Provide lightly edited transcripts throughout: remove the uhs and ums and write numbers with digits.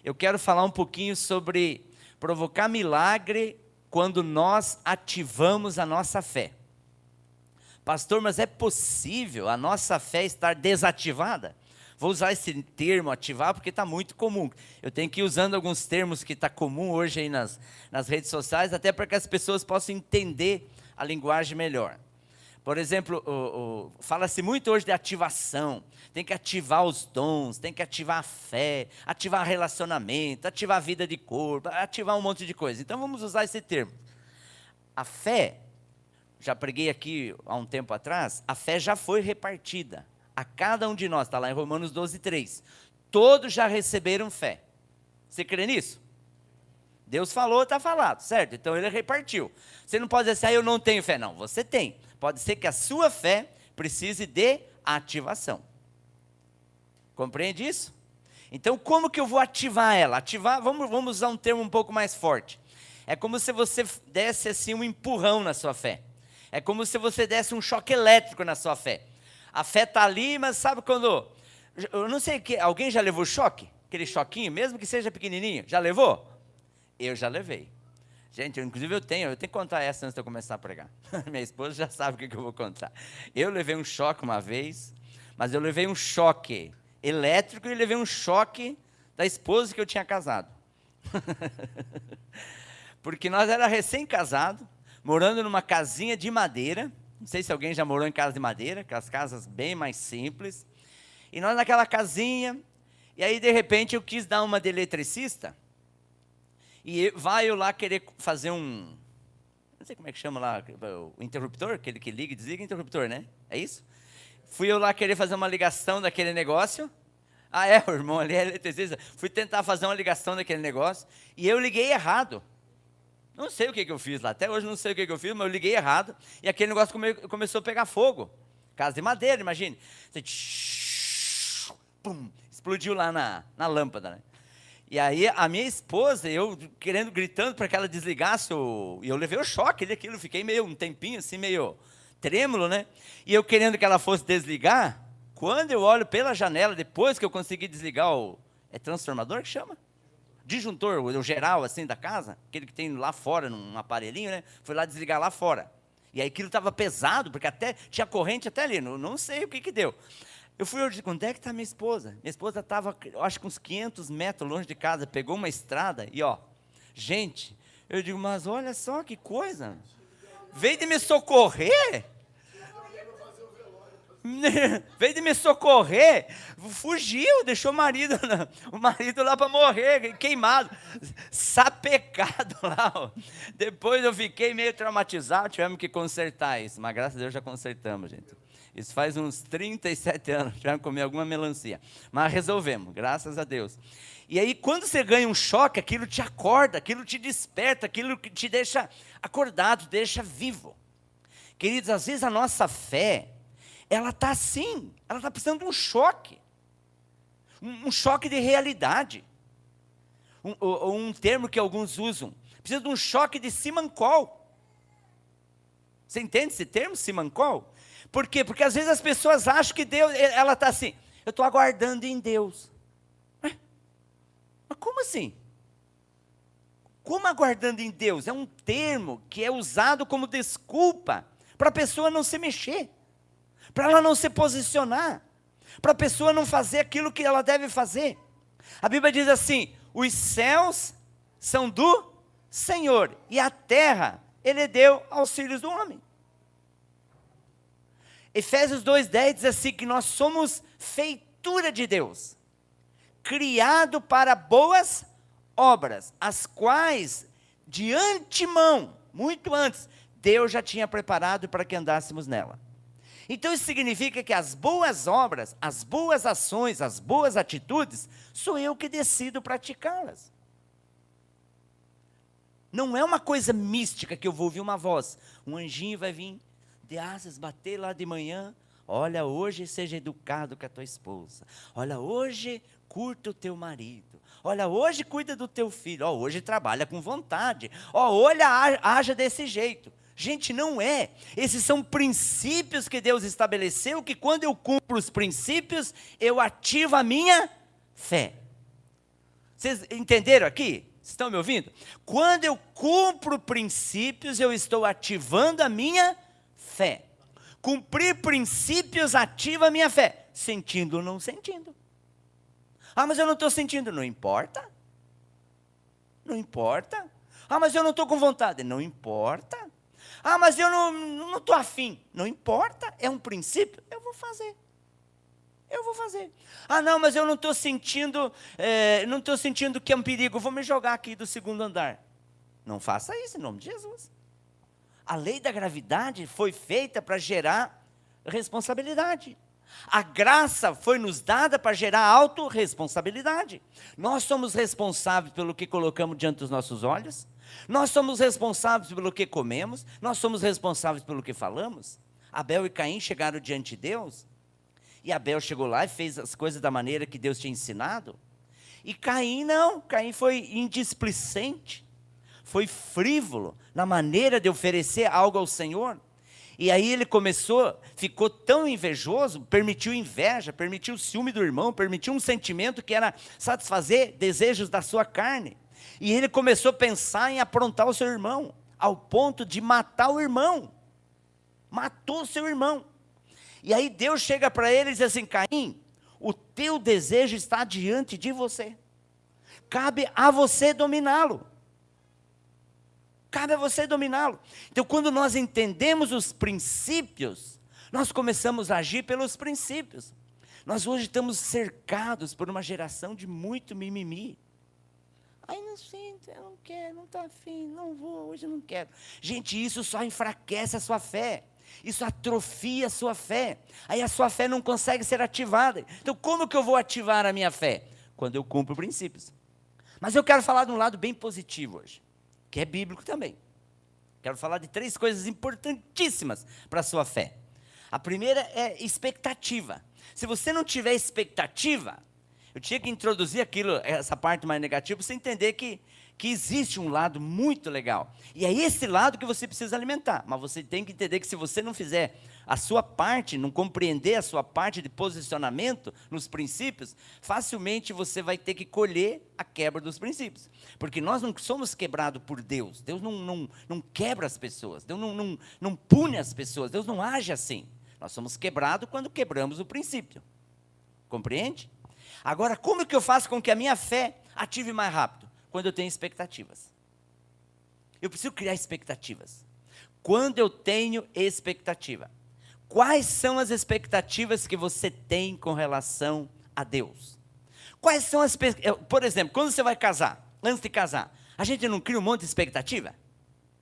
Eu quero falar um pouquinho sobre provocar milagre quando nós ativamos a nossa fé. Pastor, mas é possível a nossa fé estar desativada? Vou usar esse termo ativar porque está muito comum. Eu tenho que ir usando alguns termos que está comum hoje aí nas redes sociais, até para que as pessoas possam entender a linguagem melhor. Por exemplo, fala-se muito hoje de ativação. Tem que ativar os dons, tem que ativar a fé, ativar relacionamento, ativar a vida de corpo, ativar um monte de coisa. Então vamos usar esse termo. A fé, já preguei aqui há um tempo atrás, a fé já foi repartida. A cada um de nós, está lá em Romanos 12:3. Todos já receberam fé. Você crê nisso? Deus falou, está falado, certo? Então ele repartiu. Você não pode dizer assim, eu não tenho fé. Não, você tem. Pode ser que a sua fé precise de ativação. Compreende isso? Então como que eu vou ativar ela? Ativar, vamos usar um termo um pouco mais forte. É como se você desse assim um empurrão na sua fé. É como se você desse um choque elétrico na sua fé. A fé está ali, mas sabe quando... Eu não sei, alguém já levou choque? Aquele choquinho, mesmo que seja pequenininho. Já levou? Eu já levei. Gente, inclusive eu tenho que contar essa antes de eu começar a pregar. Minha esposa já sabe o que eu vou contar. Eu levei um choque uma vez, mas eu levei um choque elétrico e levei um choque da esposa que eu tinha casado. Porque nós era recém-casado, morando numa casinha de madeira. Não sei se alguém já morou em casa de madeira, aquelas casas bem mais simples. E nós naquela casinha, e aí de repente eu quis dar uma de eletricista. E vai eu lá querer fazer não sei como é que chama lá, o interruptor, aquele que liga e desliga, interruptor, né? É isso? Fui eu lá querer fazer uma ligação daquele negócio. Ah, o irmão ali é eletricista. Fui tentar fazer uma ligação daquele negócio, e eu liguei errado. Não sei o que eu fiz lá, até hoje não sei o que eu fiz, mas eu liguei errado, e aquele negócio começou a pegar fogo. Casa de madeira, imagine. Pum, explodiu lá na lâmpada, né? E aí a minha esposa, eu gritando para que ela desligasse, e eu levei o choque daquilo, fiquei um tempinho assim, meio trêmulo, né? E eu querendo que ela fosse desligar, quando eu olho pela janela, depois que eu consegui desligar é transformador que chama? Disjuntor, o geral assim da casa, aquele que tem lá fora, num aparelhinho, né? Fui lá desligar lá fora. E aí aquilo estava pesado, porque até tinha corrente até ali, não sei o que deu. Eu fui, eu disse, onde é que está minha esposa? Minha esposa estava, acho que uns 500 metros longe de casa, pegou uma estrada e gente, eu digo, mas olha só que coisa, veio de me socorrer, veio de me socorrer, fugiu, deixou o marido lá para morrer, queimado, sapecado lá. Depois eu fiquei meio traumatizado, tivemos que consertar isso, mas graças a Deus já consertamos, gente. Isso faz uns 37 anos, tivemos que comer alguma melancia, mas resolvemos, graças a Deus. E aí quando você ganha um choque, aquilo te acorda, aquilo te desperta, aquilo que te deixa acordado, deixa vivo. Queridos, às vezes a nossa fé, ela está assim, ela está precisando de um choque choque de realidade, um termo que alguns usam, precisa de um choque de simancol. Você entende esse termo, simancol? Por quê? Porque às vezes as pessoas acham que Deus, ela está assim, eu estou aguardando em Deus. Mas como assim? Como aguardando em Deus? É um termo que é usado como desculpa para a pessoa não se mexer, para ela não se posicionar, para a pessoa não fazer aquilo que ela deve fazer. A Bíblia diz assim, os céus são do Senhor, e a terra Ele deu aos filhos do homem. Efésios 2:10 diz assim, que nós somos feitura de Deus, criado para boas obras, as quais de antemão, muito antes, Deus já tinha preparado para que andássemos nela. Então isso significa que as boas obras, as boas ações, as boas atitudes, sou eu que decido praticá-las. Não é uma coisa mística que eu vou ouvir uma voz, um anjinho vai vir de asas, bater lá de manhã, olha, hoje seja educado com a tua esposa, olha, hoje curta o teu marido, olha, hoje cuida do teu filho, hoje trabalha com vontade, olha, haja desse jeito. Gente, não é. Esses são princípios que Deus estabeleceu, que quando eu cumpro os princípios, eu ativo a minha fé. Vocês entenderam aqui? Estão me ouvindo? Quando eu cumpro princípios, eu estou ativando a minha fé. Cumprir princípios ativa a minha fé. Sentindo ou não sentindo. Ah, mas eu não estou sentindo. Não importa. Não importa. Ah, mas eu não estou com vontade. Não importa. Ah, mas eu não estou afim. Não importa. É um princípio. Eu vou fazer. Eu vou fazer. Ah, não, mas eu não estou sentindo, que é um perigo. Vou me jogar aqui do segundo andar. Não faça isso em nome de Jesus. A lei da gravidade foi feita para gerar responsabilidade. A graça foi nos dada para gerar autorresponsabilidade. Nós somos responsáveis pelo que colocamos diante dos nossos olhos. Nós somos responsáveis pelo que comemos. Nós somos responsáveis pelo que falamos. Abel e Caim chegaram diante de Deus. E Abel chegou lá e fez as coisas da maneira que Deus tinha ensinado. E Caim não. Caim foi indisplicente. Foi frívolo na maneira de oferecer algo ao Senhor. E aí ele ficou tão invejoso, permitiu inveja, permitiu o ciúme do irmão, permitiu um sentimento que era satisfazer desejos da sua carne. E ele começou a pensar em aprontar o seu irmão, ao ponto de matar o irmão. Matou o seu irmão. E aí Deus chega para ele e diz assim: Caim, o teu desejo está diante de você. Cabe a você dominá-lo. Cabe a você dominá-lo. Então, quando nós entendemos os princípios, nós começamos a agir pelos princípios. Nós hoje estamos cercados por uma geração de muito mimimi. Ai, não sinto, eu não quero, não está afim, não vou, hoje eu não quero. Gente, isso só enfraquece a sua fé. Isso atrofia a sua fé. Aí a sua fé não consegue ser ativada. Então, como que eu vou ativar a minha fé? Quando eu cumpro princípios. Mas eu quero falar de um lado bem positivo hoje, que é bíblico também. Quero falar de 3 coisas importantíssimas para a sua fé. A primeira é expectativa. Se você não tiver expectativa, eu tinha que introduzir essa parte mais negativa, para você entender que existe um lado muito legal. E é esse lado que você precisa alimentar. Mas você tem que entender que se você não fizer a sua parte, não compreender a sua parte de posicionamento nos princípios, facilmente você vai ter que colher a quebra dos princípios. Porque nós não somos quebrados por Deus. Deus não quebra as pessoas. Deus não pune as pessoas. Deus não age assim. Nós somos quebrados quando quebramos o princípio. Compreende? Agora, como que eu faço com que a minha fé ative mais rápido? Quando eu tenho expectativas. Eu preciso criar expectativas. Quando eu tenho expectativa. Quais são as expectativas que você tem com relação a Deus? Quais são as... Por exemplo, quando você vai casar, antes de casar, a gente não cria um monte de expectativa?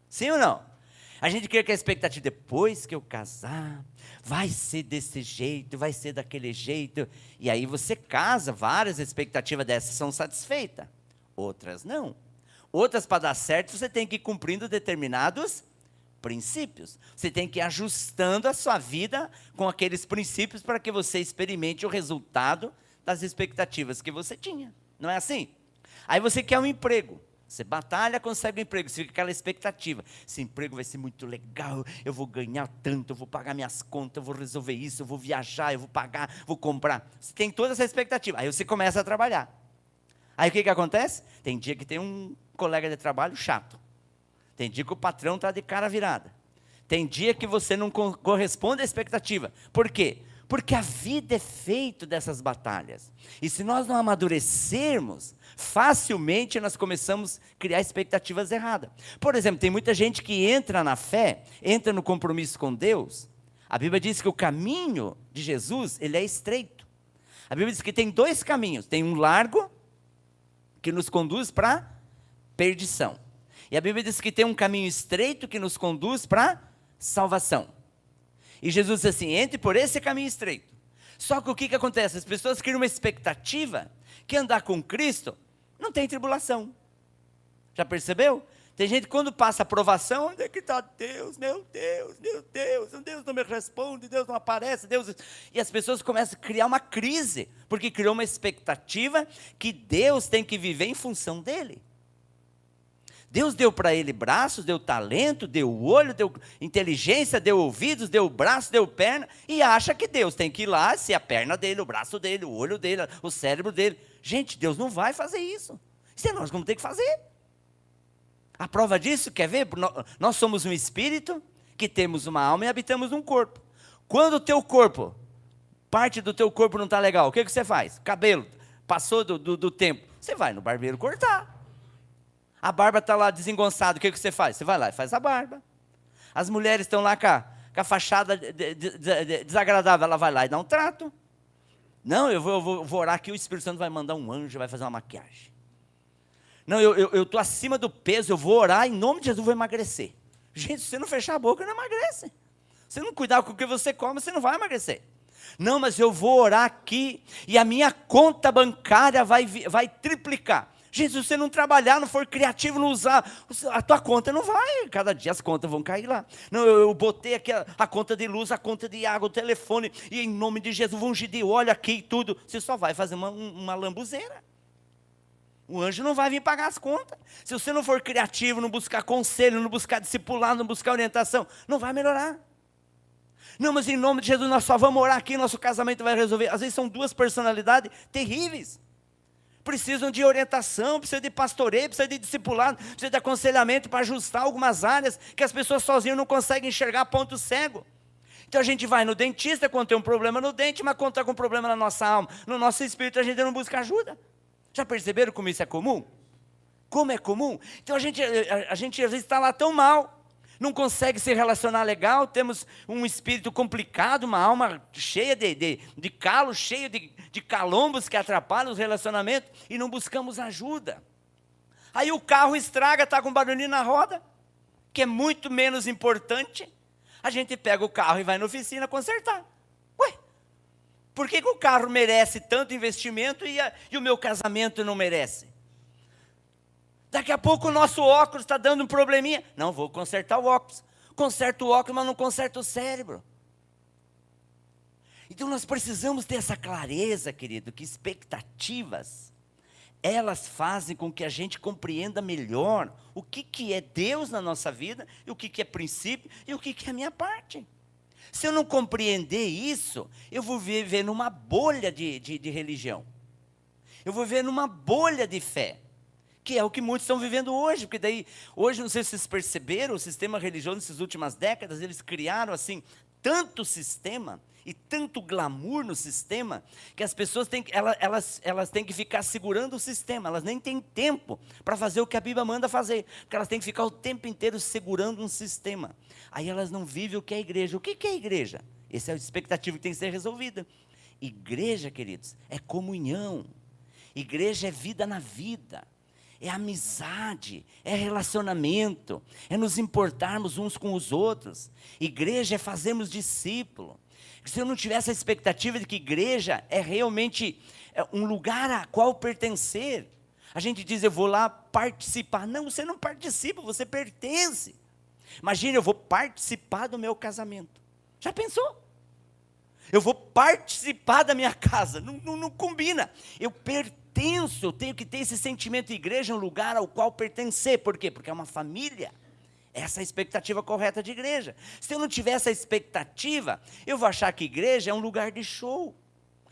Sim ou não? A gente cria que a expectativa, depois que eu casar, vai ser desse jeito, vai ser daquele jeito. E aí você casa, várias expectativas dessas são satisfeitas. Outras não. Outras, para dar certo, você tem que ir cumprindo determinados princípios. Você tem que ir ajustando a sua vida com aqueles princípios para que você experimente o resultado das expectativas que você tinha. Não é assim? Aí você quer um emprego. Você batalha, consegue um emprego. Você fica com aquela expectativa. Esse emprego vai ser muito legal, eu vou ganhar tanto, eu vou pagar minhas contas, eu vou resolver isso, eu vou viajar, eu vou pagar, vou comprar. Você tem toda essa expectativa. Aí você começa a trabalhar. Aí o que acontece? Tem dia que tem um colega de trabalho chato. Tem dia que o patrão está de cara virada. Tem dia que você não corresponde à expectativa. Por quê? Porque a vida é feita dessas batalhas. E se nós não amadurecermos, facilmente nós começamos a criar expectativas erradas. Por exemplo, tem muita gente que entra na fé, entra no compromisso com Deus. A Bíblia diz que o caminho de Jesus, ele é estreito. A Bíblia diz que tem 2 caminhos. Tem um largo, que nos conduz para perdição. E a Bíblia diz que tem um caminho estreito que nos conduz para salvação. E Jesus diz assim, entre por esse caminho estreito. Só que o que acontece? As pessoas criam uma expectativa que andar com Cristo não tem tribulação. Já percebeu? Tem gente que quando passa a provação, onde é que está Deus? Meu Deus, Deus não me responde, Deus não aparece, Deus... E as pessoas começam a criar uma crise, porque criou uma expectativa que Deus tem que viver em função dele. Deus deu para ele braços, deu talento, deu olho, deu inteligência, deu ouvidos, deu braço, deu perna, e acha que Deus tem que ir lá, ser a perna dele, o braço dele, o olho dele, o cérebro dele. Gente, Deus não vai fazer isso. Isso é nós vamos ter que fazer. A prova disso, quer ver? Nós somos um espírito que temos uma alma e habitamos num corpo. Quando o teu corpo, parte do teu corpo não está legal, o que você faz? Cabelo, passou do tempo, você vai no barbeiro cortar. A barba está lá desengonçada, o que você faz? Você vai lá e faz a barba. As mulheres estão lá com a fachada desagradável, ela vai lá e dá um trato. Não, eu vou orar aqui, o Espírito Santo vai mandar um anjo, vai fazer uma maquiagem. Não, eu estou acima do peso, eu vou orar, em nome de Jesus vou emagrecer. Gente, se você não fechar a boca, não emagrece. Se você não cuidar com o que você come, você não vai emagrecer. Não, mas eu vou orar aqui, e a minha conta bancária vai triplicar. Gente, se você não trabalhar, não for criativo, não usar, a tua conta não vai, cada dia as contas vão cair lá. Não, eu botei aqui a conta de luz, a conta de água, o telefone, e em nome de Jesus, vou ungir de óleo aqui e tudo. Você só vai fazer uma lambuzeira. O anjo não vai vir pagar as contas. Se você não for criativo, não buscar conselho, não buscar discipulado, não buscar orientação, não vai melhorar. Não, mas em nome de Jesus, nós só vamos orar aqui, nosso casamento vai resolver. Às vezes são duas personalidades terríveis. Precisam de orientação, precisam de pastoreio, precisam de discipulado, precisam de aconselhamento para ajustar algumas áreas que as pessoas sozinhas não conseguem enxergar ponto cego. Então a gente vai no dentista quando tem um problema no dente, mas quando está com um problema na nossa alma, no nosso espírito, a gente não busca ajuda. Já perceberam como isso é comum? Como é comum? Então a gente às vezes está lá tão mal, não consegue se relacionar legal, temos um espírito complicado, uma alma cheia de calos, cheia de calombos que atrapalham os relacionamentos, e não buscamos ajuda. Aí o carro estraga, está com barulhinho na roda, que é muito menos importante, a gente pega o carro e vai na oficina consertar. Ué, por que o carro merece tanto investimento e o meu casamento não merece? Daqui a pouco o nosso óculos está dando um probleminha. Não, vou consertar o óculos. Conserto o óculos, mas não conserto o cérebro. Então nós precisamos ter essa clareza, querido, que expectativas, elas fazem com que a gente compreenda melhor o que é Deus na nossa vida, e o que é princípio, e o que é a minha parte. Se eu não compreender isso, eu vou viver numa bolha de religião. Eu vou viver numa bolha de fé. Que é o que muitos estão vivendo hoje, porque daí, hoje, não sei se vocês perceberam, o sistema religioso nessas últimas décadas, eles criaram assim, tanto sistema, e tanto glamour no sistema, que as pessoas elas têm que ficar segurando o sistema, elas nem têm tempo para fazer o que a Bíblia manda fazer, porque elas têm que ficar o tempo inteiro segurando um sistema, aí elas não vivem o que é a igreja. O que é a igreja? Essa é a expectativa que tem que ser resolvida. Igreja, queridos, é comunhão, igreja é vida na vida, é amizade, é relacionamento, é nos importarmos uns com os outros. Igreja é fazermos discípulo. Se eu não tivesse a expectativa de que igreja é realmente um lugar a qual pertencer, a gente diz, eu vou lá participar. Não, você não participa, você pertence. Imagina, eu vou participar do meu casamento. Já pensou? Eu vou participar da minha casa. Não combina. Eu pertenço, eu tenho que ter esse sentimento de igreja, um lugar ao qual pertencer. Por quê? Porque é uma família. Essa é a expectativa correta de igreja. Se eu não tiver essa expectativa, eu vou achar que igreja é um lugar de show,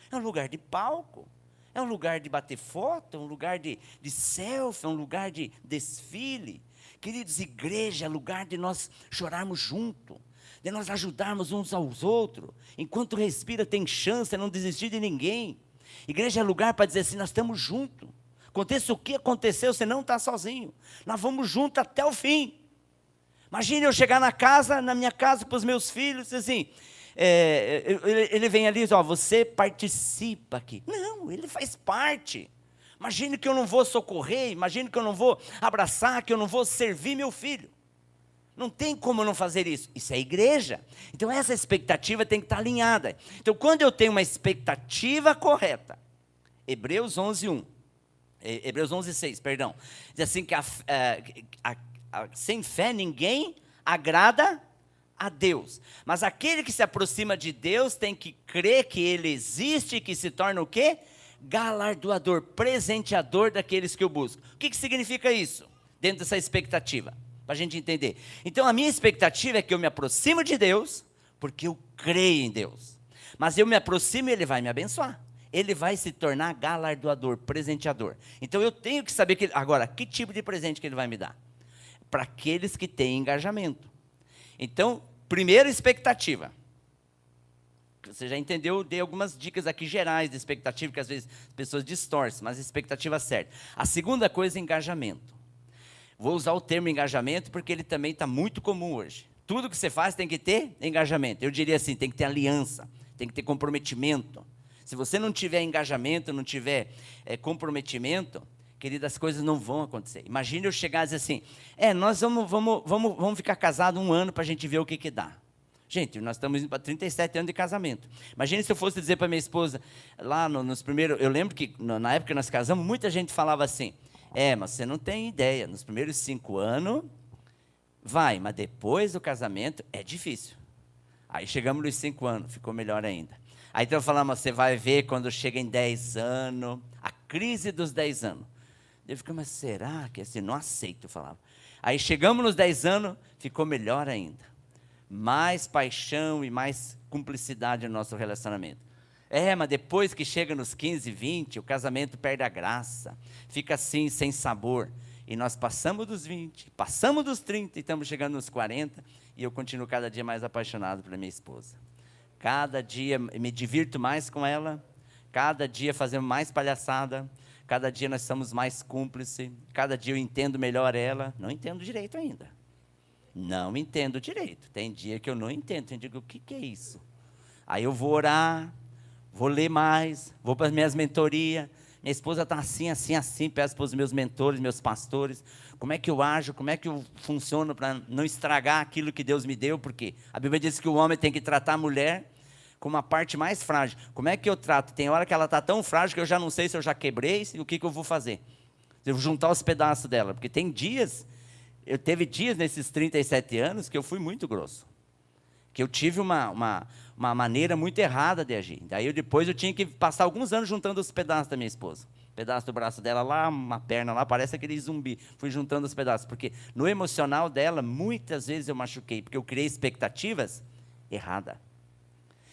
é um lugar de palco, é um lugar de bater foto, é um lugar de selfie, é um lugar de desfile. Queridos, igreja é lugar de nós chorarmos junto, de nós ajudarmos uns aos outros. Enquanto respira, tem chance de não desistir de ninguém. Igreja é lugar para dizer assim, nós estamos juntos. Aconteça o que aconteceu, você não está sozinho. Nós vamos juntos até o fim. Imagine eu chegar na minha casa para os meus filhos, assim, ele vem ali e diz, ó, você participa aqui. Não, ele faz parte. Imagine que eu não vou socorrer, imagine que eu não vou abraçar, que eu não vou servir meu filho. Não tem como eu não fazer isso. Isso é igreja. Então essa expectativa tem que estar alinhada. Então quando eu tenho uma expectativa correta, Hebreus 11:6, perdão, diz assim que sem fé ninguém agrada a Deus, mas aquele que se aproxima de Deus tem que crer que Ele existe e que se torna o quê? Galardoador, presenteador daqueles que o buscam. O que significa isso? Dentro dessa expectativa, para a gente entender. Então a minha expectativa é que eu me aproximo de Deus, porque eu creio em Deus, mas eu me aproximo e Ele vai me abençoar. ele vai se tornar galardoador, presenteador. Então eu tenho que saber agora, que tipo de presente que ele vai me dar? Para aqueles que têm engajamento. Então, primeira expectativa. Você já entendeu, eu dei algumas dicas aqui gerais de expectativa, que às vezes as pessoas distorcem, mas a expectativa certa. A segunda coisa é engajamento. Vou usar o termo engajamento porque ele também está muito comum hoje. Tudo que você faz tem que ter engajamento. Eu diria assim, tem que ter aliança, tem que ter comprometimento. Se você não tiver engajamento, não tiver comprometimento, querida, as coisas não vão acontecer. Imagine eu chegar e dizer assim, nós vamos ficar casados 1 ano para a gente ver o que dá. Gente, nós estamos indo para 37 anos de casamento. Imagine se eu fosse dizer para minha esposa, lá nos primeiros, eu lembro que na época que nós casamos, muita gente falava assim, mas você não tem ideia, nos primeiros 5 anos, vai, mas depois do casamento é difícil. Aí chegamos nos 5 anos, ficou melhor ainda. Aí então eu falava, você vai ver quando chega em 10 anos, a crise dos 10 anos. Eu ficava, mas será que assim, não aceito, eu falava. Aí chegamos nos 10 anos, ficou melhor ainda. Mais paixão e mais cumplicidade no nosso relacionamento. Mas depois que chega nos 15, 20, o casamento perde a graça, fica assim, sem sabor. E nós passamos dos 20, passamos dos 30 e estamos chegando nos 40, e eu continuo cada dia mais apaixonado pela minha esposa. Cada dia me divirto mais com ela, cada dia fazemos mais palhaçada, cada dia nós somos mais cúmplices, cada dia eu entendo melhor ela, não entendo direito ainda. Não entendo direito. Tem dia que eu não entendo. Eu digo, o que é isso? Aí eu vou orar, vou ler mais, vou para as minhas mentorias. Minha esposa está assim, assim, assim. Peço para os meus mentores, meus pastores. Como é que eu ajo? Como é que eu funciono para não estragar aquilo que Deus me deu? Porque a Bíblia diz que o homem tem que tratar a mulher como a parte mais frágil. Como é que eu trato? Tem hora que ela está tão frágil que eu já não sei se eu já quebrei, o que eu vou fazer. Eu vou juntar os pedaços dela. Porque tem dias... Teve dias nesses 37 anos que eu fui muito grosso. Que eu tive uma maneira muito errada de agir. Daí depois eu tinha que passar alguns anos juntando os pedaços da minha esposa. Um pedaço do braço dela lá, uma perna lá, parece aquele zumbi. Fui juntando os pedaços. Porque no emocional dela, muitas vezes eu machuquei. Porque eu criei expectativas erradas.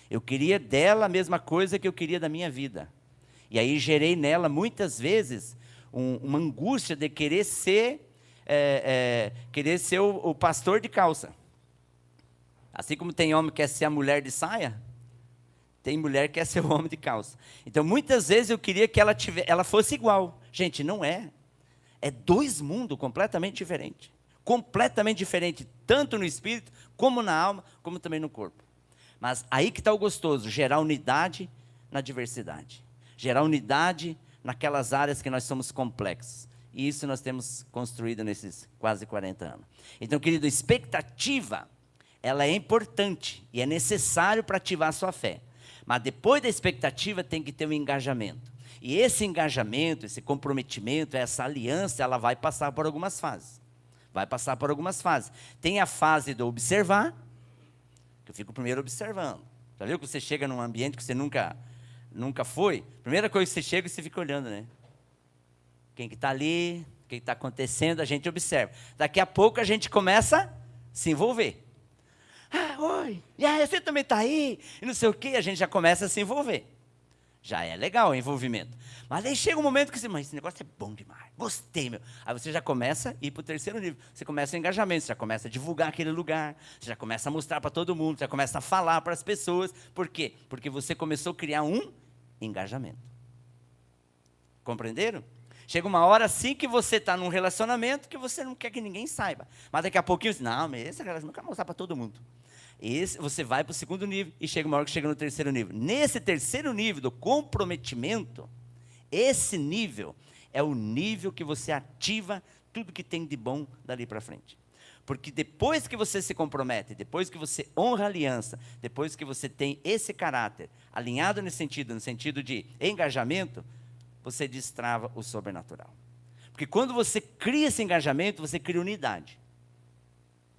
Eu queria dela a mesma coisa que eu queria da minha vida. E aí gerei nela, muitas vezes, uma angústia de querer ser o pastor de calça. Assim como tem homem que quer ser a mulher de saia, tem mulher que quer ser o homem de calça. Então, muitas vezes eu queria que ela fosse igual. Gente, não é. É 2 mundos completamente diferentes. Completamente diferentes, tanto no espírito, como na alma, como também no corpo. Mas aí que está o gostoso, gerar unidade na diversidade. Gerar unidade naquelas áreas que nós somos complexos. E isso nós temos construído nesses quase 40 anos. Então, querido, expectativa, ela é importante e é necessário para ativar a sua fé. Mas depois da expectativa tem que ter um engajamento. E esse engajamento, esse comprometimento, essa aliança, ela vai passar por algumas fases. Vai passar por algumas fases. Tem a fase do observar, que eu fico primeiro observando. Já viu que você chega num ambiente que você nunca foi? Primeira coisa que você chega, você fica olhando, né? Quem que está ali, o que está acontecendo, a gente observa. Daqui a pouco a gente começa a se envolver. Oi, e aí, você também está aí? E não sei o quê, a gente já começa a se envolver. Já é legal o envolvimento. Mas aí chega um momento que você, mas esse negócio é bom demais, gostei, meu. Aí você já começa a ir para o 3º nível. Você começa o engajamento, você já começa a divulgar aquele lugar, você já começa a mostrar para todo mundo, você já começa a falar para as pessoas. Por quê? Porque você começou a criar um engajamento. Compreenderam? Chega uma hora assim que você está num relacionamento que você não quer que ninguém saiba. Mas daqui a pouquinho, você, não, mas esse relacionamento eu quero mostrar para todo mundo. Você vai para o 2º nível e chega uma hora que chega no 3º nível. Nesse 3º nível do comprometimento, esse nível é o nível que você ativa tudo que tem de bom dali para frente. Porque depois que você se compromete, depois que você honra a aliança, depois que você tem esse caráter alinhado no sentido de engajamento, você destrava o sobrenatural. Porque quando você cria esse engajamento, você cria unidade.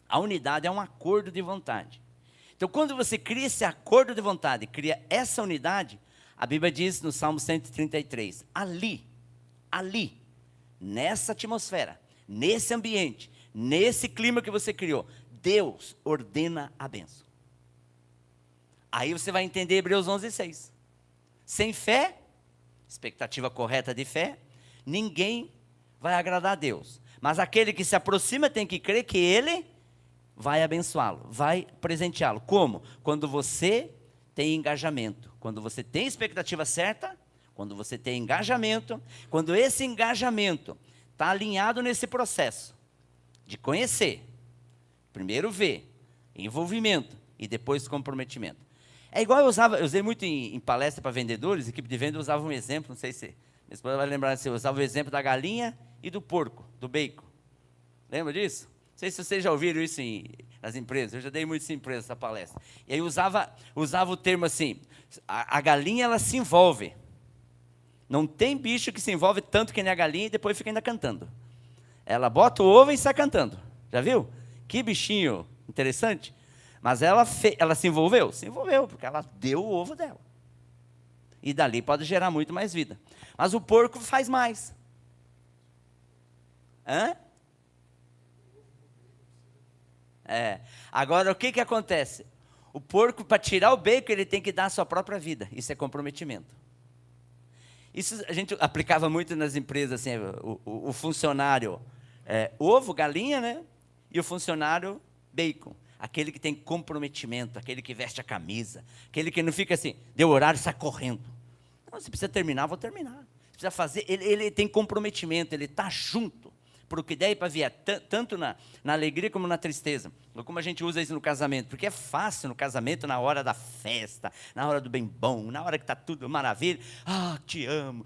A unidade é um acordo de vontade. Então, quando você cria esse acordo de vontade, cria essa unidade, a Bíblia diz no Salmo 133, ali, nessa atmosfera, nesse ambiente, nesse clima que você criou, Deus ordena a bênção. Aí você vai entender Hebreus 11:6. Sem fé expectativa correta de fé, ninguém vai agradar a Deus. Mas aquele que se aproxima tem que crer que Ele vai abençoá-lo, vai presenteá-lo. Como? Quando você tem engajamento, quando você tem expectativa certa, quando você tem engajamento, quando esse engajamento está alinhado nesse processo de conhecer, primeiro ver, envolvimento e depois comprometimento. É igual eu usei muito em palestra para vendedores, equipe de venda, eu usava um exemplo, não sei se minha esposa vai lembrar, eu usava o exemplo da galinha e do porco, do bacon. Lembra disso? Não sei se vocês já ouviram isso nas empresas, eu já dei muitas empresas essa palestra. E aí usava o termo assim, a galinha ela se envolve. Não tem bicho que se envolve tanto que nem a galinha e depois fica ainda cantando. Ela bota o ovo e sai cantando. Já viu? Que bichinho interessante. Mas ela se envolveu? Se envolveu, porque ela deu o ovo dela. E dali pode gerar muito mais vida. Mas o porco faz mais. Hã? Agora, o que acontece? O porco, para tirar o bacon, ele tem que dar a sua própria vida. Isso é comprometimento. Isso a gente aplicava muito nas empresas, assim, o funcionário ovo, galinha, né? E o funcionário bacon. Aquele que tem comprometimento, aquele que veste a camisa, aquele que não fica assim, deu horário e sai correndo. Não, se precisa terminar, vou terminar. Se precisa fazer, ele tem comprometimento, ele está junto. Para o que der e para vier, tanto na alegria como na tristeza. Como a gente usa isso no casamento, porque é fácil no casamento, na hora da festa, na hora do bem bom, na hora que está tudo maravilha, te amo,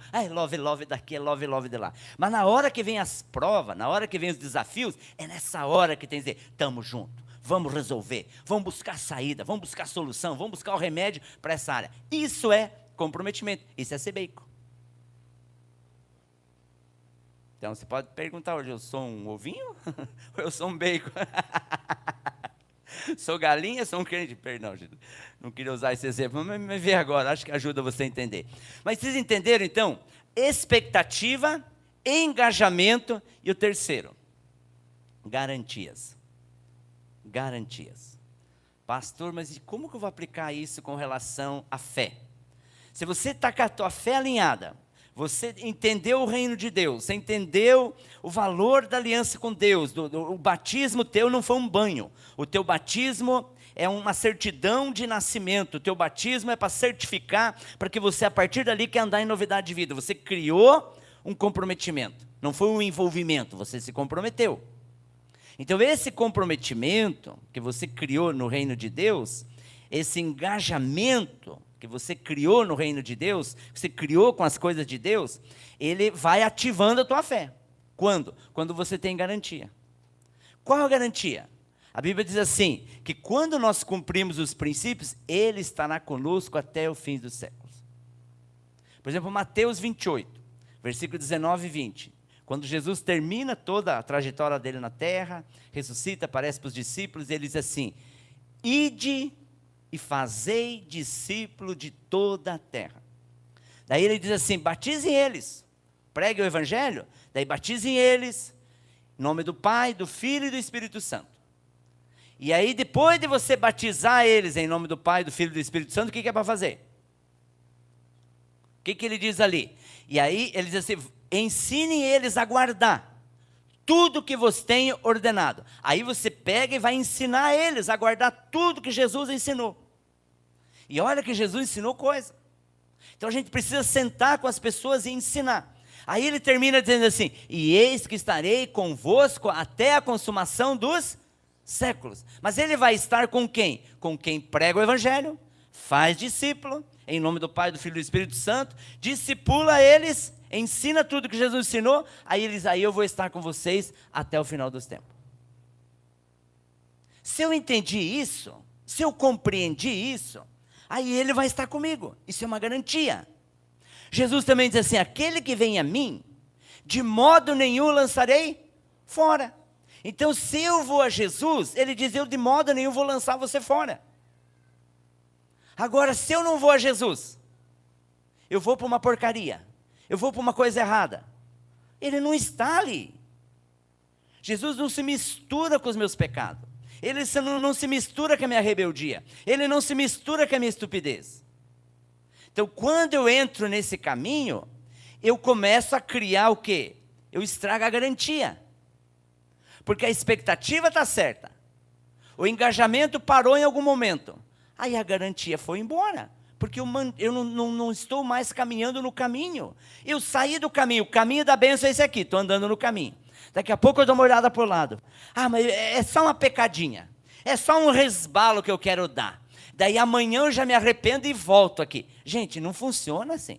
love daqui, love de lá. Mas na hora que vem as provas, na hora que vem os desafios, é nessa hora que tem que dizer, estamos juntos, vamos resolver, vamos buscar saída, vamos buscar solução, vamos buscar o remédio para essa área. Isso é comprometimento, isso é ser bacon. Então, você pode perguntar hoje, eu sou um ovinho ou eu sou um bacon? Sou galinha, sou um crente? Perdão, gente, não queria usar esse exemplo, mas me vê agora, acho que ajuda você a entender. Mas vocês entenderam, então? Expectativa, engajamento e o terceiro, garantias. Garantias. Pastor, mas como que eu vou aplicar isso com relação à fé? Se você está com a tua fé alinhada, você entendeu o reino de Deus, você entendeu o valor da aliança com Deus, o batismo teu não foi um banho, o teu batismo é uma certidão de nascimento, o teu batismo é para certificar, para que você a partir dali quer andar em novidade de vida, você criou um comprometimento, não foi um envolvimento, você se comprometeu. Então esse comprometimento que você criou no reino de Deus, esse engajamento que você criou no reino de Deus, que você criou com as coisas de Deus, ele vai ativando a tua fé. Quando? Quando você tem garantia. Qual é a garantia? A Bíblia diz assim, que quando nós cumprimos os princípios, Ele estará conosco até o fim dos séculos. Por exemplo, Mateus 28, versículo 19 e 20. Quando Jesus termina toda a trajetória dele na terra, ressuscita, aparece para os discípulos, e ele diz assim, ide e fazei discípulo de toda a terra. Daí ele diz assim, batizem eles, pregue o evangelho, daí batizem eles, em nome do Pai, do Filho e do Espírito Santo. E aí depois de você batizar eles em nome do Pai, do Filho e do Espírito Santo, o que é para fazer? O que ele diz ali? E aí ele diz assim, ensinem eles a guardar tudo que vos tenho ordenado. Aí você pega e vai ensinar eles a guardar tudo que Jesus ensinou. E olha que Jesus ensinou coisa. Então a gente precisa sentar com as pessoas e ensinar. Aí ele termina dizendo assim, e eis que estarei convosco até a consumação dos séculos. Mas ele vai estar com quem? Com quem prega o evangelho, faz discípulo, em nome do Pai, do Filho e do Espírito Santo, discipula eles, ensina tudo que Jesus ensinou, aí eu vou estar com vocês até o final dos tempos. Se eu entendi isso, se eu compreendi isso, aí ele vai estar comigo, isso é uma garantia. Jesus também diz assim, aquele que vem a mim, de modo nenhum lançarei fora. Então se eu vou a Jesus, ele diz, eu de modo nenhum vou lançar você fora. Agora se eu não vou a Jesus, eu vou para uma porcaria, eu vou para uma coisa errada, ele não está ali. Jesus não se mistura com os meus pecados, ele não se mistura com a minha rebeldia, ele não se mistura com a minha estupidez. Então, quando eu entro nesse caminho, eu começo a criar o quê? Eu estrago a garantia. Porque a expectativa está certa. O engajamento parou em algum momento. Aí a garantia foi embora. Porque eu não estou mais caminhando no caminho. Eu saí do caminho. O caminho da bênção é esse aqui. Estou andando no caminho. Daqui a pouco eu dou uma olhada para o lado. Ah, mas é só uma pecadinha. É só um resbalo que eu quero dar. Daí amanhã eu já me arrependo e volto aqui. Gente, não funciona assim.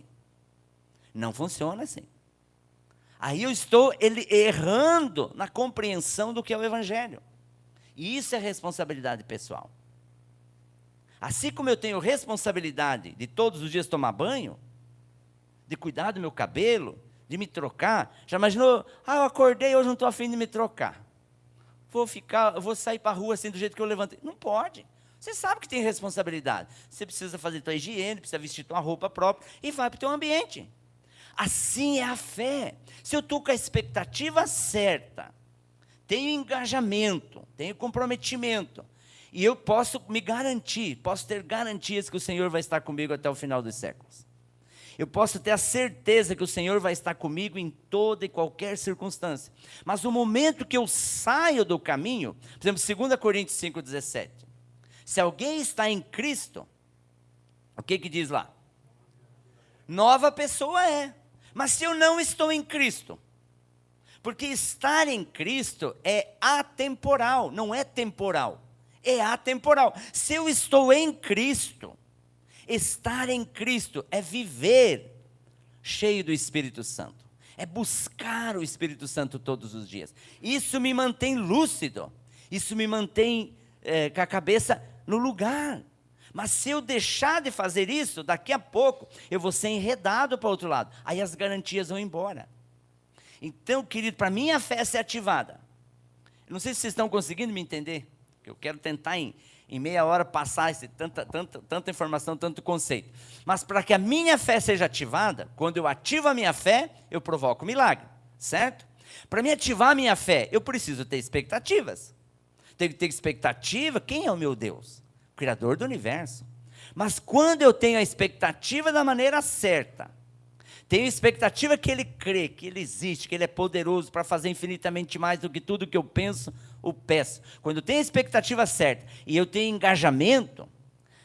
Não funciona assim. Aí eu estou errando na compreensão do que é o Evangelho. E isso é responsabilidade pessoal. Assim como eu tenho responsabilidade de todos os dias tomar banho, de cuidar do meu cabelo, de me trocar. Já imaginou? Ah, eu acordei, hoje não estou afim de me trocar. Vou sair para a rua assim do jeito que eu levantei. Não pode. Você sabe que tem responsabilidade. Você precisa fazer tua higiene, precisa vestir tua roupa própria e vai para o teu ambiente. Assim é a fé. Se eu estou com a expectativa certa, tenho engajamento, tenho comprometimento, e eu posso me garantir, posso ter garantias que o Senhor vai estar comigo até o final dos séculos. Eu posso ter a certeza que o Senhor vai estar comigo em toda e qualquer circunstância. Mas no momento que eu saio do caminho, por exemplo, 2 Coríntios 5,17. Se alguém está em Cristo, o que diz lá? Nova pessoa é. Mas se eu não estou em Cristo, porque estar em Cristo é atemporal, não é temporal, é atemporal. Se eu estou em Cristo, estar em Cristo é viver cheio do Espírito Santo, é buscar o Espírito Santo todos os dias. Isso me mantém lúcido, isso me mantém com a cabeça no lugar. Mas se eu deixar de fazer isso, daqui a pouco eu vou ser enredado para o outro lado. Aí as garantias vão embora. Então, querido, para minha fé ser ativada, eu não sei se vocês estão conseguindo me entender, eu quero tentar em meia hora passar tanta informação, tanto conceito. Mas para que a minha fé seja ativada, quando eu ativo a minha fé, eu provoco milagre, certo? Para me ativar a minha fé, eu preciso ter expectativas. Tenho que ter expectativa, quem é o meu Deus? Criador do universo. Mas quando eu tenho a expectativa da maneira certa, tenho expectativa que Ele crê, que Ele existe, que Ele é poderoso para fazer infinitamente mais do que tudo que eu penso ou peço. Quando eu tenho a expectativa certa e eu tenho engajamento,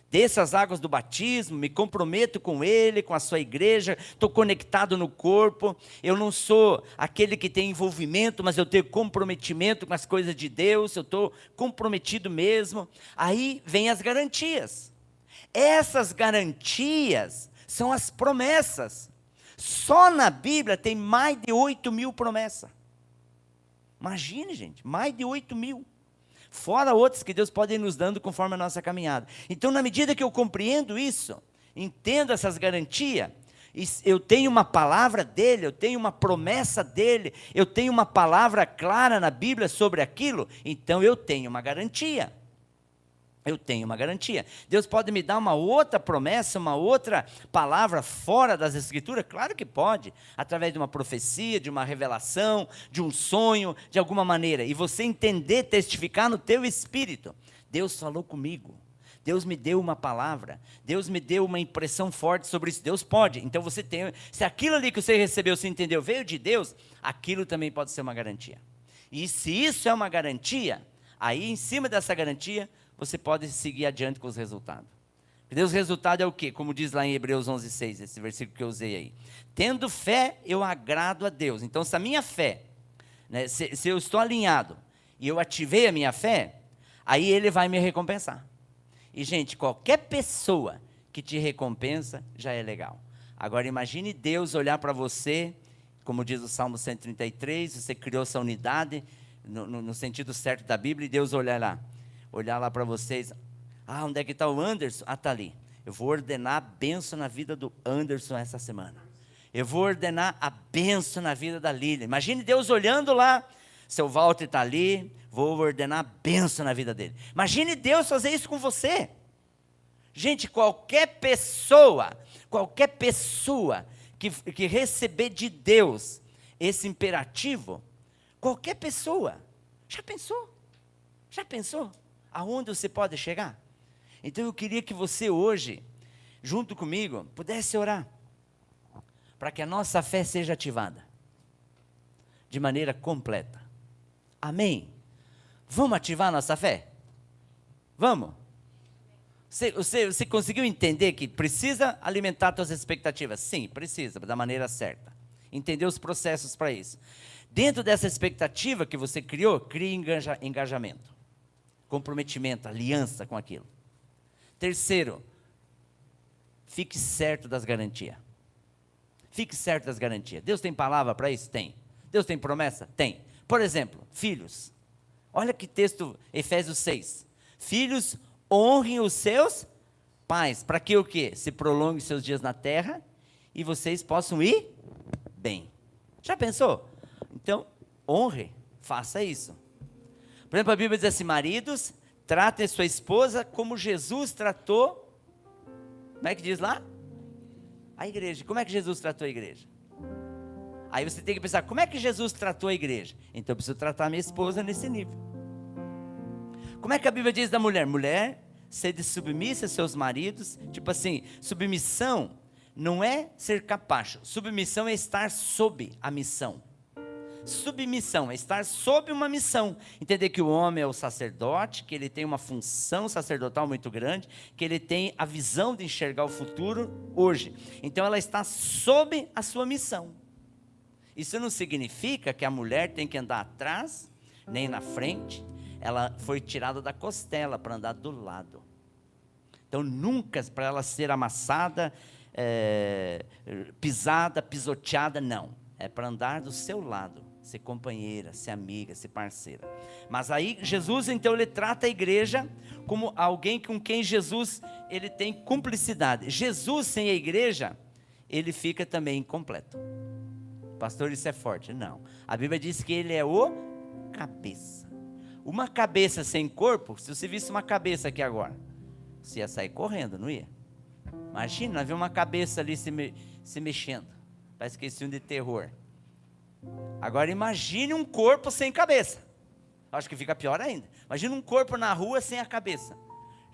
desço as águas do batismo, me comprometo com Ele, com a sua igreja, estou conectado no corpo, eu não sou aquele que tem envolvimento, mas eu tenho comprometimento com as coisas de Deus, eu estou comprometido mesmo. Aí vem as garantias. Essas garantias são as promessas. Só na Bíblia tem mais de 8.000 promessas. Imagine, gente, mais de 8.000. Fora outras que Deus pode ir nos dando conforme a nossa caminhada. Então, na medida que eu compreendo isso, entendo essas garantias, eu tenho uma palavra dele, eu tenho uma promessa dele, eu tenho uma palavra clara na Bíblia sobre aquilo, então eu tenho uma garantia. Eu tenho uma garantia. Deus pode me dar uma outra promessa, uma outra palavra fora das Escrituras? Claro que pode, através de uma profecia, de uma revelação, de um sonho, de alguma maneira. E você entender, testificar no teu espírito. Deus falou comigo. Deus me deu uma palavra. Deus me deu uma impressão forte sobre isso. Deus pode. Então você tem, se aquilo ali que você recebeu, você entendeu, veio de Deus, aquilo também pode ser uma garantia. E se isso é uma garantia, aí em cima dessa garantia, você pode seguir adiante com os resultados. Deus, o resultado é o quê? Como diz lá em Hebreus 11:6, esse versículo que eu usei aí. Tendo fé, eu agrado a Deus. Então, se a minha fé, né, se eu estou alinhado, e eu ativei a minha fé, aí Ele vai me recompensar. E, gente, qualquer pessoa que te recompensa, já é legal. Agora, imagine Deus olhar para você, como diz o Salmo 133, você criou essa unidade, no sentido certo da Bíblia, e Deus olhar lá para vocês, onde é que está o Anderson? Está ali. Eu vou ordenar a bênção na vida do Anderson essa semana. Eu vou ordenar a bênção na vida da Lília. Imagine Deus olhando lá, seu Walter está ali, vou ordenar a bênção na vida dele. Imagine Deus fazer isso com você. Gente, qualquer pessoa que receber de Deus esse imperativo, qualquer pessoa, já pensou? Aonde você pode chegar? Então eu queria que você hoje junto comigo, pudesse orar, para que a nossa fé seja ativada, de maneira completa. Amém? Vamos ativar a nossa fé? Vamos? Você conseguiu entender que precisa alimentar suas expectativas? Sim, precisa, da maneira certa. Entender os processos para isso. Dentro dessa expectativa que você criou, crie engajamento, comprometimento, aliança com aquilo. Terceiro, fique certo das garantias. Fique certo das garantias. Deus tem palavra para isso? Tem. Deus tem promessa? Tem. Por exemplo, filhos. Olha que texto, Efésios 6. Filhos, honrem os seus pais, para que o quê? Se prolonguem seus dias na terra e vocês possam ir bem. Já pensou? Então, honre, faça isso. Por exemplo, a Bíblia diz assim, maridos, tratem sua esposa como Jesus tratou, como é que diz lá? A igreja. Como é que Jesus tratou a igreja? Aí você tem que pensar, como é que Jesus tratou a igreja? Então eu preciso tratar a minha esposa nesse nível. Como é que a Bíblia diz da mulher? Mulher, sede submissa a seus maridos. Tipo assim, submissão não é ser capacho. Submissão é estar sob a missão. Submissão é estar sob uma missão. Entender que o homem é o sacerdote, que ele tem uma função sacerdotal muito grande, que ele tem a visão de enxergar o futuro hoje. Então ela está sob a sua missão. Isso não significa que a mulher tem que andar atrás, nem na frente. Ela foi tirada da costela para andar do lado. Então nunca para ela ser amassada, pisada, pisoteada, não. É para andar do seu lado, ser companheira, ser amiga, ser parceira. Mas aí Jesus então ele trata a igreja como alguém com quem Jesus ele tem cumplicidade. Jesus sem a igreja, ele fica também incompleto. Pastor, isso é forte. Não. A Bíblia diz que ele é o cabeça. Uma cabeça sem corpo, se você visse uma cabeça aqui agora, você ia sair correndo, não ia? Imagina, nós vemos uma cabeça ali se mexendo. Parece que é filme de terror. Agora imagine um corpo sem cabeça. Acho que fica pior ainda. Imagina um corpo na rua sem a cabeça.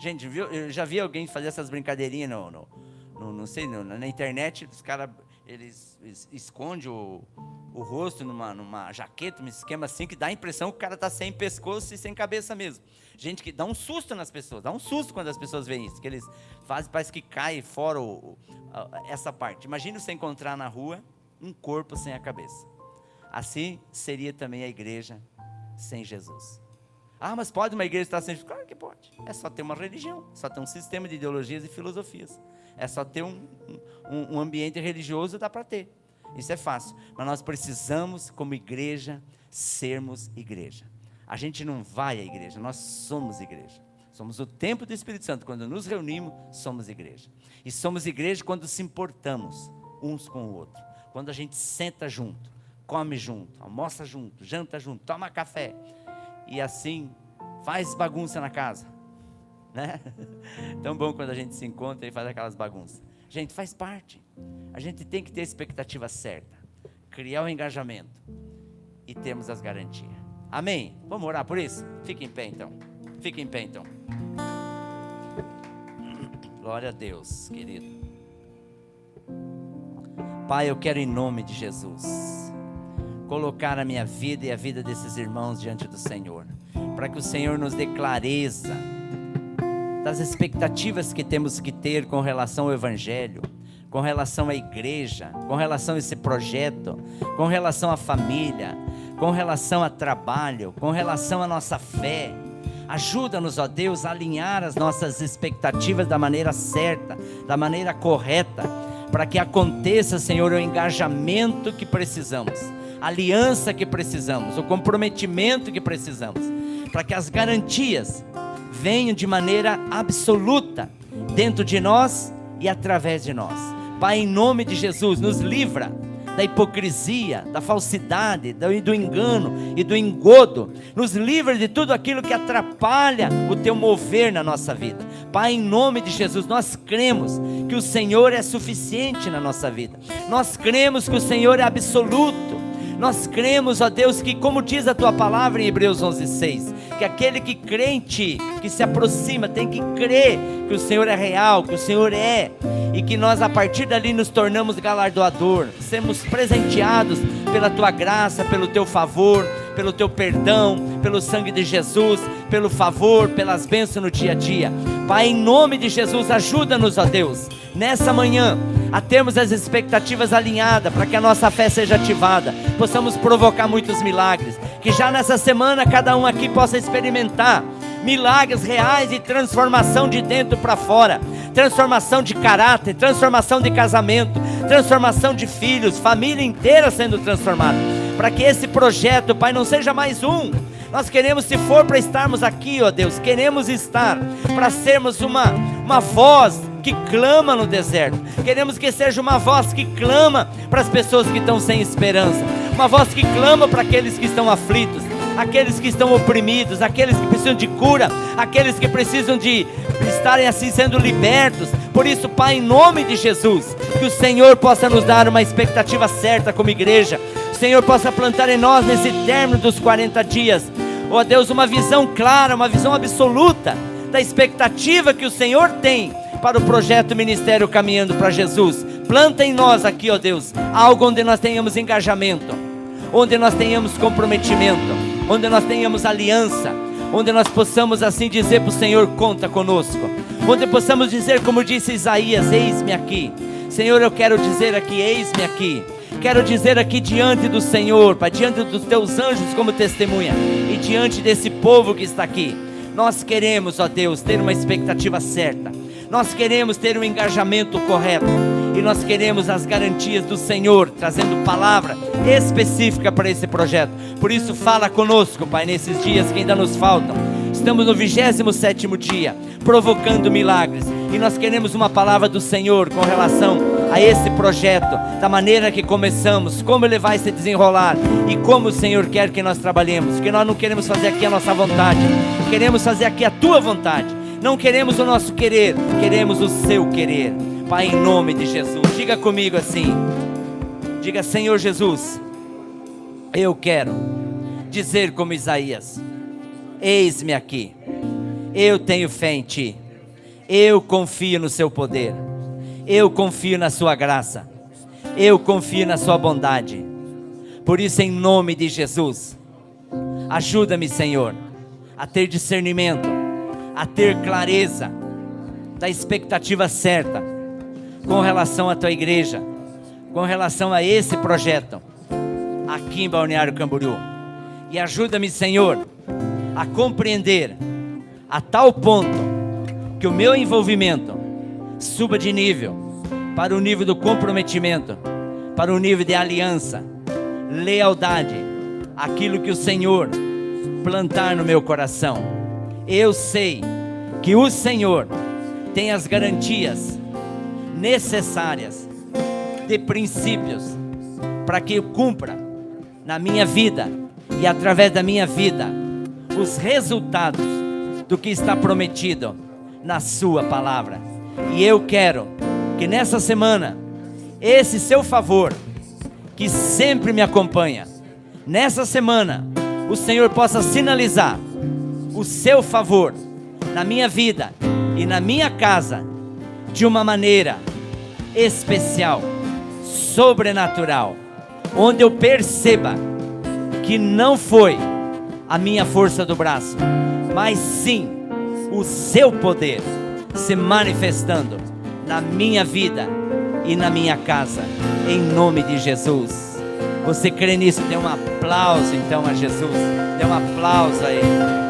Gente, eu já vi alguém fazer essas brincadeirinhas não sei, na internet, os caras, eles escondem o rosto numa jaqueta, um esquema assim, que dá a impressão que o cara está sem pescoço e sem cabeça mesmo. Gente que dá um susto nas pessoas, dá um susto quando as pessoas veem isso, que eles fazem, parece que cai fora essa parte. Imagina você encontrar na rua um corpo sem a cabeça. Assim seria também a igreja sem Jesus. Ah, mas pode uma igreja estar sem Jesus? Claro que pode. É só ter uma religião, só ter um sistema de ideologias e filosofias. É só ter um ambiente religioso, dá para ter. Isso é fácil. Mas nós precisamos, como igreja, sermos igreja. A gente não vai à igreja, nós somos igreja. Somos o templo do Espírito Santo. Quando nos reunimos, somos igreja. E somos igreja quando se importamos uns com o outro. Quando a gente senta junto, come junto, almoça junto, janta junto, toma café. E assim, faz bagunça na casa. Né? Tão bom quando a gente se encontra e faz aquelas bagunças. Gente, faz parte. A gente tem que ter a expectativa certa, criar o engajamento e termos as garantias. Amém? Vamos orar por isso? Fique em pé então. Fique em pé então. Glória a Deus, querido. Pai, eu quero em nome de Jesus colocar a minha vida e a vida desses irmãos diante do Senhor, para que o Senhor nos dê clareza das expectativas que temos que ter com relação ao Evangelho, com relação à igreja, com relação a esse projeto, com relação à família, com relação a trabalho, com relação à nossa fé. Ajuda-nos, ó Deus, a alinhar as nossas expectativas da maneira certa, da maneira correta, para que aconteça, Senhor, o engajamento que precisamos, a aliança que precisamos, o comprometimento que precisamos, para que as garantias venham de maneira absoluta dentro de nós e através de nós. Pai, em nome de Jesus, nos livra da hipocrisia, da falsidade, do engano e do engodo. Nos livra de tudo aquilo que atrapalha o teu mover na nossa vida. Pai, em nome de Jesus, nós cremos que o Senhor é suficiente na nossa vida. Nós cremos que o Senhor é absoluto. Nós cremos, ó Deus, que como diz a tua palavra em Hebreus 11:6, que aquele que crê em Ti, que se aproxima, tem que crer que o Senhor é real, que o Senhor é, e que nós a partir dali nos tornamos galardoador, sermos presenteados pela Tua graça, pelo Teu favor, pelo Teu perdão, pelo sangue de Jesus, pelo favor, pelas bênçãos no dia a dia. Pai, em nome de Jesus, ajuda-nos, ó Deus, nessa manhã, a termos as expectativas alinhadas, para que a nossa fé seja ativada, possamos provocar muitos milagres, que já nessa semana cada um aqui possa experimentar milagres reais e transformação de dentro para fora, transformação de caráter, transformação de casamento, transformação de filhos, família inteira sendo transformada, para que esse projeto, Pai, não seja mais um. Nós queremos, se for para estarmos aqui, ó Deus, queremos estar para sermos uma voz que clama no deserto. Queremos que seja uma voz que clama para as pessoas que estão sem esperança, uma voz que clama para aqueles que estão aflitos, aqueles que estão oprimidos, aqueles que precisam de cura, aqueles que precisam de estarem assim sendo libertos. Por isso, Pai, em nome de Jesus, que o Senhor possa nos dar uma expectativa certa como igreja, o Senhor possa plantar em nós nesse término dos 40 dias, ó Deus, uma visão clara, uma visão absoluta da expectativa que o Senhor tem para o projeto Ministério Caminhando para Jesus. Planta em nós aqui, ó Deus, algo onde nós tenhamos engajamento, onde nós tenhamos comprometimento, onde nós tenhamos aliança, onde nós possamos assim dizer para o Senhor: conta conosco, onde possamos dizer como disse Isaías: eis-me aqui. Senhor, eu quero dizer aqui: eis-me aqui. Quero dizer aqui diante do Senhor, Pai, diante dos Teus anjos como testemunha, e diante desse povo que está aqui, nós queremos, ó Deus, ter uma expectativa certa, nós queremos ter um engajamento correto, e nós queremos as garantias do Senhor, trazendo palavra específica para esse projeto. Por isso, fala conosco, Pai, nesses dias que ainda nos faltam. Estamos no 27º dia, provocando milagres, e nós queremos uma palavra do Senhor com relação a esse projeto, da maneira que começamos, como ele vai se desenrolar, e como o Senhor quer que nós trabalhemos, porque nós não queremos fazer aqui a nossa vontade, queremos fazer aqui a Tua vontade, não queremos o nosso querer, queremos o Seu querer. Pai, em nome de Jesus, diga comigo assim, diga: Senhor Jesus, eu quero dizer como Isaías: eis-me aqui, eu tenho fé em Ti, eu confio no Seu poder, eu confio na Sua graça, eu confio na Sua bondade. Por isso, em nome de Jesus, ajuda-me, Senhor, a ter discernimento, a ter clareza da expectativa certa com relação à Tua igreja, com relação a esse projeto aqui em Balneário Camboriú. E ajuda-me, Senhor, a compreender a tal ponto que o meu envolvimento suba de nível para o nível do comprometimento, para o nível de aliança, lealdade, aquilo que o Senhor plantar no meu coração. Eu sei que o Senhor tem as garantias necessárias de princípios para que eu cumpra na minha vida e através da minha vida os resultados do que está prometido na Sua palavra. E eu quero que nessa semana esse Seu favor que sempre me acompanha, nessa semana o Senhor possa sinalizar o Seu favor na minha vida e na minha casa de uma maneira especial, sobrenatural, onde eu perceba que não foi a minha força do braço, mas sim o Seu poder se manifestando na minha vida e na minha casa, em nome de Jesus. Você crê nisso? Dê um aplauso então a Jesus, dê um aplauso a Ele.